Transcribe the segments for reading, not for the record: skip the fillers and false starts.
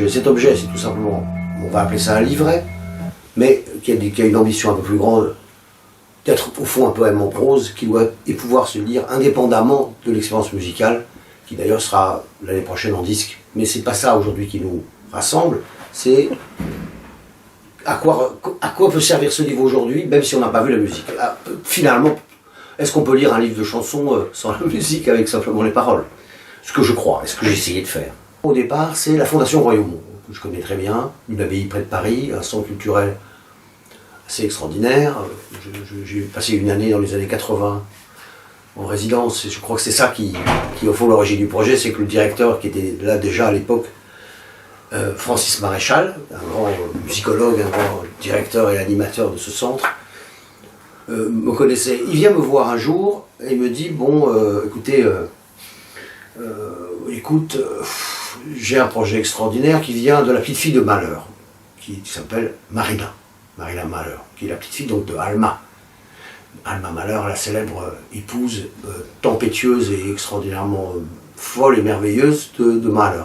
Cet objet, c'est tout simplement, on va appeler ça un livret, mais qui a une ambition un peu plus grande, d'être au fond un poème en prose, qui doit pouvoir se lire indépendamment de l'expérience musicale, qui d'ailleurs sera l'année prochaine en disque. Mais c'est pas ça aujourd'hui qui nous rassemble, c'est à quoi peut servir ce livre aujourd'hui, même si on n'a pas vu la musique. Finalement, est-ce qu'on peut lire un livre de chansons sans la musique, avec simplement les paroles? Ce que je crois, et ce que j'ai essayé de faire. Au départ, c'est la Fondation Royaumont, que je connais très bien, une abbaye près de Paris, un centre culturel assez extraordinaire. J'ai passé une année dans les années 80 en résidence, et je crois que c'est ça qui au fond, l'origine du projet, c'est que le directeur, qui était là déjà à l'époque, Francis Maréchal, un grand musicologue, un grand directeur et animateur de ce centre, me connaissait. Il vient me voir un jour et me dit, bon, écoutez, j'ai un projet extraordinaire qui vient de la petite fille de Mahler, qui s'appelle Marina Mahler, qui est la petite fille donc de Alma Mahler, la célèbre épouse tempétueuse et extraordinairement folle et merveilleuse de Mahler.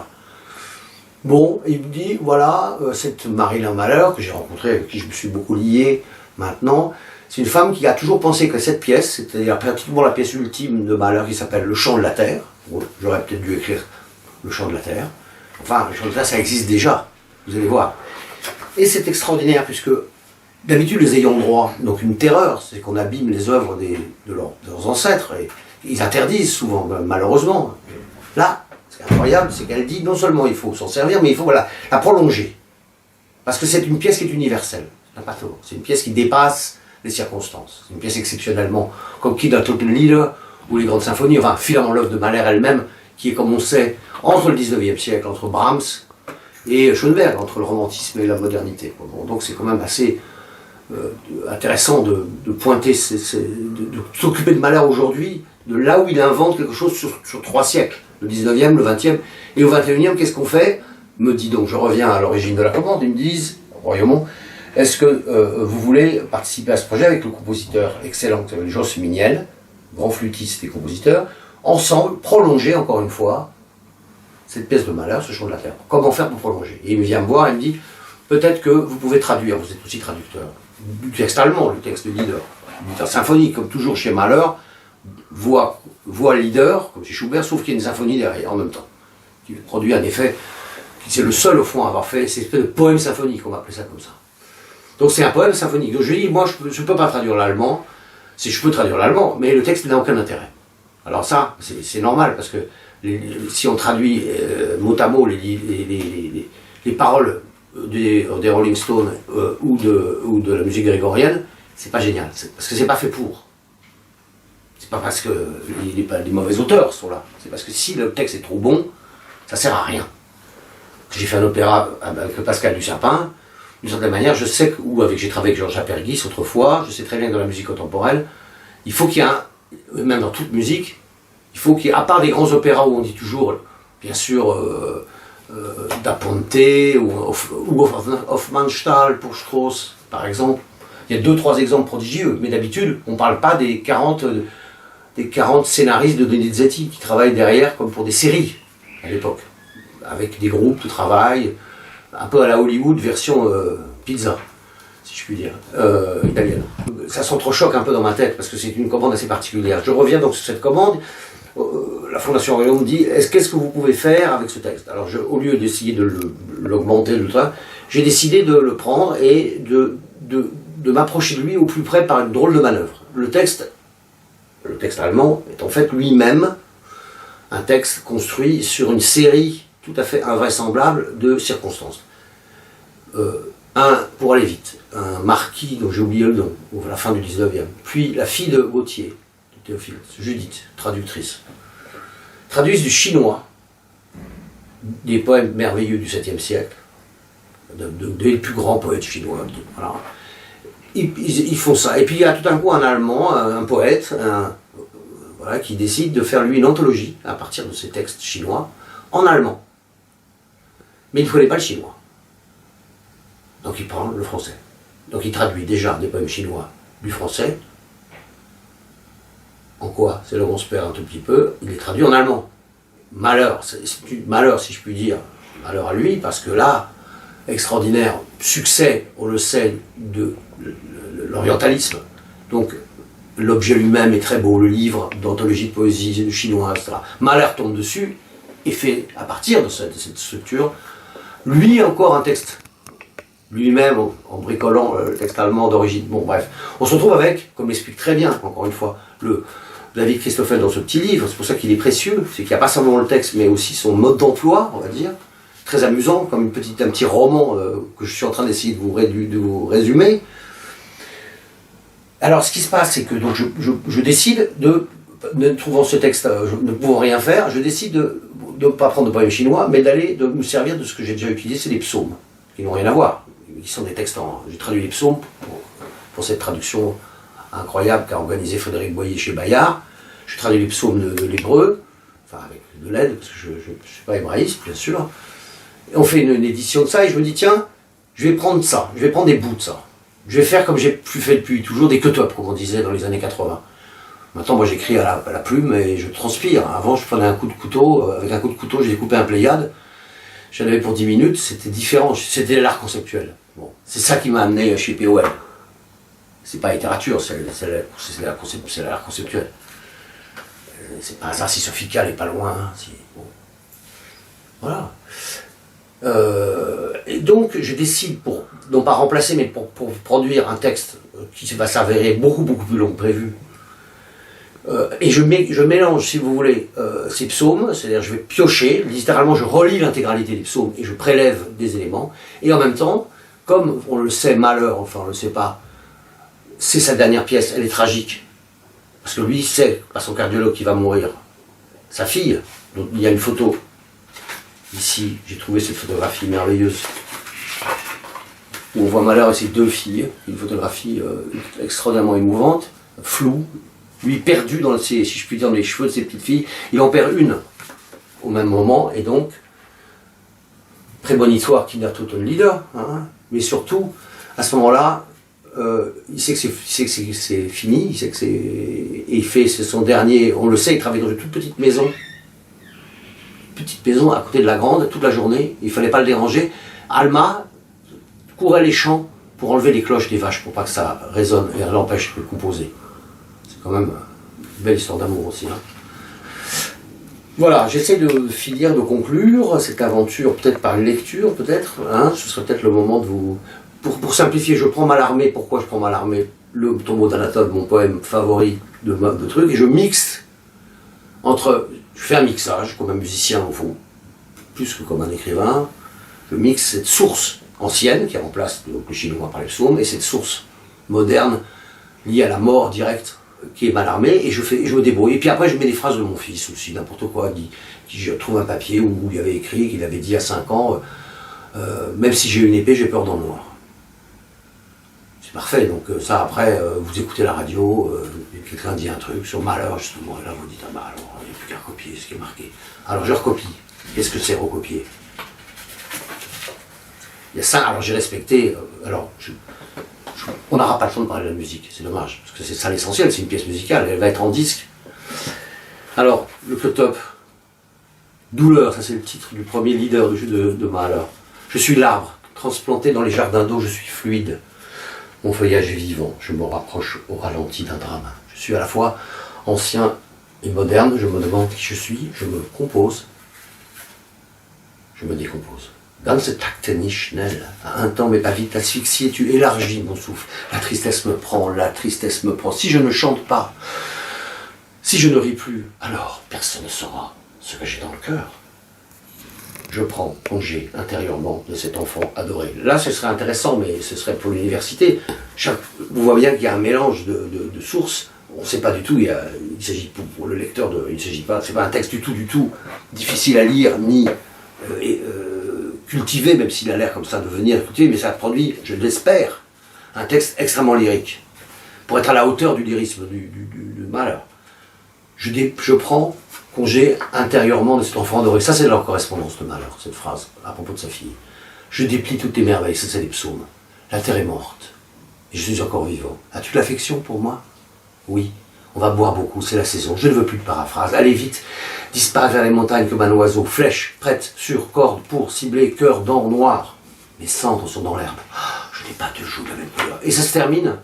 Bon, il me dit, voilà, cette Marina Mahler, que j'ai rencontrée, avec qui je me suis beaucoup lié maintenant, c'est une femme qui a toujours pensé que cette pièce, c'est-à-dire pratiquement la pièce ultime de Mahler qui s'appelle Le Chant de la Terre, j'aurais peut-être dû écrire Le Chant de la Terre, enfin, Le Chant de la Terre, ça existe déjà, vous allez voir. Et c'est extraordinaire, puisque d'habitude, les ayants droit, donc une terreur, c'est qu'on abîme les œuvres de leurs ancêtres, et ils interdisent souvent, malheureusement. Là, ce qui est incroyable, c'est qu'elle dit non seulement il faut s'en servir, mais il faut la prolonger. Parce que c'est une pièce qui est universelle, c'est une pièce qui dépasse les circonstances. C'est une pièce exceptionnellement, comme Kid a Totenlieder, ou les grandes symphonies, enfin, finalement l'œuvre de Mahler elle-même, qui est, comme on sait, entre le 19e siècle, entre Brahms et Schoenberg, entre le romantisme et la modernité. Bon, donc c'est quand même assez intéressant de pointer, de s'occuper de Mahler aujourd'hui, de là où il invente quelque chose sur 3 siècles, le 19e, le 20e, et au 21e, qu'est-ce qu'on fait? Me dit donc, je reviens à l'origine de la commande, ils me disent, Royaumont, est-ce que vous voulez participer à ce projet avec le compositeur excellent, Jos Miniel, grand flûtiste et compositeur, ensemble, prolonger encore une fois cette pièce de Mahler, ce Chant de la Terre. Comment faire pour prolonger? Et il vient me voir et me dit, peut-être que vous pouvez traduire, vous êtes aussi traducteur, du texte allemand, le texte de Lieder, symphonique, comme toujours chez Mahler, voix Lieder, comme chez Schubert, sauf qu'il y a une symphonie derrière, en même temps, qui produit un effet, c'est le seul au fond à avoir fait cette espèce de poème symphonique, on va appeler ça comme ça. Donc c'est un poème symphonique. Donc je lui dis, moi je ne peux pas traduire l'allemand, si je peux traduire l'allemand, mais le texte n'a aucun intérêt. Alors ça, c'est normal, parce que si on traduit mot à mot les paroles des Rolling Stones ou de la musique grégorienne, c'est pas génial, parce que c'est pas fait pour. C'est pas parce que les mauvais auteurs sont là, c'est parce que si le texte est trop bon, ça sert à rien. J'ai fait un opéra avec Pascal Dussapin, d'une certaine manière, je sais que, ou j'ai travaillé avec Georges Apergis autrefois, je sais très bien que dans la musique contemporaine, il faut qu'il y ait même dans toute musique, il faut qu'il y ait, à part des grands opéras où on dit toujours, bien sûr, Da Ponte ou Hofmannsthal pour Strauss, par exemple. Il y a 2-3 exemples prodigieux, mais d'habitude, on ne parle pas des 40 scénaristes de Donizetti qui travaillent derrière comme pour des séries à l'époque, avec des groupes de travail, un peu à la Hollywood version pizza, si je puis dire, italienne. Ça s'entrechoque un peu dans ma tête parce que c'est une commande assez particulière. Je reviens donc sur cette commande. La Fondation Royaumont me dit, qu'est-ce que vous pouvez faire avec ce texte? Alors au lieu d'essayer de l'augmenter, j'ai décidé de le prendre et de m'approcher de lui au plus près par une drôle de manœuvre. Le texte allemand est en fait lui-même un texte construit sur une série tout à fait invraisemblable de circonstances. Pour aller vite, un marquis dont j'ai oublié le nom, à la fin du 19e, puis la fille de Gautier, de Théophile, Judith, traductrice, traduisent du chinois des poèmes merveilleux du 7e siècle, des plus grands poètes chinois. Voilà. Ils font ça. Et puis il y a tout d'un coup un Allemand, un poète, qui décide de faire lui une anthologie à partir de ces textes chinois en allemand. Mais il ne connaît pas le chinois. Donc il prend le français. Donc il traduit déjà des poèmes chinois du français. En quoi? C'est là où on se perd un tout petit peu. Il les traduit en allemand. Malheur, si je puis dire, malheur à lui, parce que là, extraordinaire, succès, on le sait, de l'orientalisme. Donc, l'objet lui-même est très beau, le livre d'anthologie de poésie chinoise, etc. Malheur tombe dessus et fait, à partir de cette structure, lui encore un texte. Lui-même, en bricolant le texte allemand d'origine. Bon, bref. On se retrouve avec, comme l'explique très bien, encore une fois, David Christoffel dans ce petit livre, c'est pour ça qu'il est précieux, c'est qu'il n'y a pas seulement le texte, mais aussi son mode d'emploi, on va dire, très amusant, comme un petit roman que je suis en train d'essayer de vous résumer. Alors, ce qui se passe, c'est que donc, je décide ne trouvant ce texte, ne pouvant rien faire, je décide de ne pas prendre de poème chinois, mais de me servir de ce que j'ai déjà utilisé, c'est les psaumes, qui n'ont rien à voir, qui sont des textes j'ai traduit les psaumes pour cette traduction incroyable qu'a organisé Frédéric Boyer chez Bayard. Je traduis les psaumes de l'hébreu, enfin avec de l'aide, parce que je ne suis pas hébraïste, bien sûr. Et on fait une édition de ça, et je me dis, tiens, je vais prendre ça, je vais prendre des bouts de ça. Je vais faire comme j'ai fait depuis toujours, des cut-up, comme on disait dans les années 80. Maintenant, moi, j'écris à la plume et je transpire. Avant, je prenais un coup de couteau, avec un coup de couteau, j'ai découpé un Pléiade. J'en avais pour 10 minutes, c'était différent, c'était l'art conceptuel. Bon, c'est ça qui m'a amené chez POL. C'est pas la littérature, c'est l'art conceptuel. C'est pas un hasard si Sophia n'est pas loin. Bon. Voilà. Et donc, je décide, non pas remplacer, mais pour produire un texte qui va s'avérer beaucoup plus long que prévu. Et je mélange, si vous voulez, ces psaumes, c'est-à-dire je vais piocher, littéralement je relis l'intégralité des psaumes et je prélève des éléments. Et en même temps, comme on le sait, Malheur, enfin on le sait pas, c'est sa dernière pièce, elle est tragique. Parce que lui, il sait, par son cardiologue, qui va mourir. Sa fille, donc il y a une photo. Ici, j'ai trouvé cette photographie merveilleuse où on voit Malheur et ses deux filles. Une photographie extraordinairement émouvante, floue. Lui perdu dans si je puis dire, dans les cheveux de ses petites filles. Il en perd une au même moment, et donc, prémonitoire Kindertoten Leader, hein, mais surtout, à ce moment-là, il sait que c'est fini, il sait que et il fait, c'est son dernier, on le sait, il travaille dans une toute petite maison à côté de la grande, toute la journée, il ne fallait pas le déranger. Alma courait les champs pour enlever les cloches des vaches, pour pas que ça résonne et l'empêche de composer. C'est quand même une belle histoire d'amour aussi. Hein. Voilà, j'essaie de finir, de conclure cette aventure, peut-être par une lecture, peut-être. Hein, ce serait peut-être le moment de vous... Pour simplifier, je prends Mallarmé. Pourquoi je prends Mallarmé? Le tombeau d'Anatole, mon poème favori de trucs, et je mixe entre... Je fais un mixage, comme un musicien au fond, plus que comme un écrivain. Je mixe cette source ancienne, qui remplace donc, le chinois par les psaumes, et cette source moderne, liée à la mort directe, qui est Mallarmé, et je me débrouille. Et puis après, je mets des phrases de mon fils aussi, n'importe quoi, qui je trouve un papier où il avait écrit, qu'il avait dit à 5 ans, même si j'ai une épée, j'ai peur dans le noir. C'est parfait, donc ça après, vous écoutez la radio, quelqu'un dit un truc sur Malheur, justement, et là vous dites, ah bah alors, il n'y a plus qu'à recopier ce qui est marqué. Alors je recopie. Qu'est-ce que c'est recopier? Il y a ça, alors j'ai respecté, on n'aura pas le temps de parler de la musique, c'est dommage, parce que c'est ça l'essentiel, c'est une pièce musicale, elle va être en disque. Alors, le cut-up, Douleur, ça c'est le titre du premier leader de Malheur. Je suis l'arbre, transplanté dans les jardins d'eau, je suis fluide. Mon feuillage est vivant, je me rapproche au ralenti d'un drame. Je suis à la fois ancien et moderne, je me demande qui je suis, je me compose, je me décompose. Ganze Takte nicht schnell, à un temps mais pas vite, asphyxié, tu élargis mon souffle. La tristesse me prend, la tristesse me prend. Si je ne chante pas, si je ne ris plus, alors personne ne saura ce que j'ai dans le cœur. Je prends congé intérieurement de cet enfant adoré. Là, ce serait intéressant, mais ce serait pour l'université. Vous voyez bien qu'il y a un mélange de sources. On ne sait pas du tout, il s'agit pour le lecteur, il ne s'agit pas, c'est pas un texte du tout difficile à lire, ni cultivé, même s'il a l'air comme ça de venir cultivé, mais ça produit, je l'espère, un texte extrêmement lyrique, pour être à la hauteur du lyrisme du Malheur. Je prends congé intérieurement de cet enfant adoré. Ça, c'est leur correspondance de Malheur, cette phrase, à propos de sa fille. Je déplie toutes tes merveilles, ça c'est les psaumes. La terre est morte, et je suis encore vivant. As-tu de l'affection pour moi? Oui. On va boire beaucoup, c'est la saison. Je ne veux plus de paraphrase. Allez vite, disparaît vers les montagnes comme un oiseau. Flèche, prête, sur corde pour cibler, cœur d'or noir. Mes cendres sont dans l'herbe. Ah, je n'ai pas de joues de la même couleur. Et ça se termine.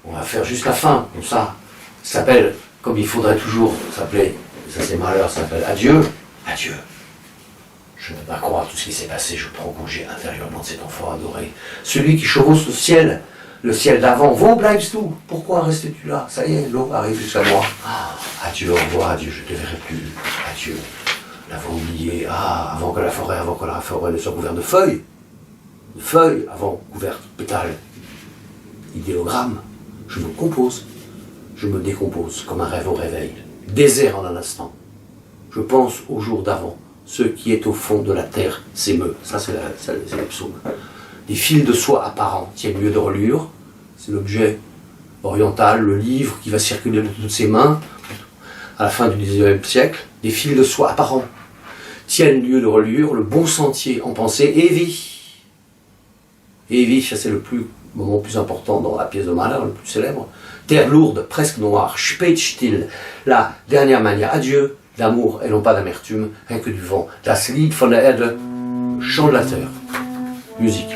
On va faire juste la fin, comme ça. Ça s'appelle, comme il faudrait toujours s'appeler, ça c'est malheur, ça s'appelle adieu. Adieu. Je ne peux pas croire tout ce qui s'est passé, je prends congé intérieurement de cet enfant adoré. Celui qui chevauche le ciel d'avant. Wo bleibst du? Pourquoi restes-tu là? Ça y est, l'eau arrive jusqu'à moi. Ah, adieu, au revoir, adieu, je ne te verrai plus. Adieu. L'avons oublié. Ah, avant que la forêt ne soit couverte de feuilles. De feuilles, avant couverte de pétales. Idéogramme. Je me compose. Je me décompose comme un rêve au réveil. Désert en un instant. Je pense au jour d'avant. Ce qui est au fond de la terre s'émeut. Ça, c'est les psaumes. Des fils de soie apparents tiennent lieu de reliure. C'est l'objet oriental, le livre qui va circuler de toutes ses mains à la fin du XIXe siècle. Des fils de soie apparents tiennent lieu de reliure. Le bon sentier en pensée et vie. Et vie, ça c'est le moment plus important dans la pièce de Mahler, le plus célèbre. Terre lourde, presque noire, spät still, la dernière manière, adieu, d'amour et non pas d'amertume, rien que du vent. Das Lied von der Erde, chant de la terre, musique.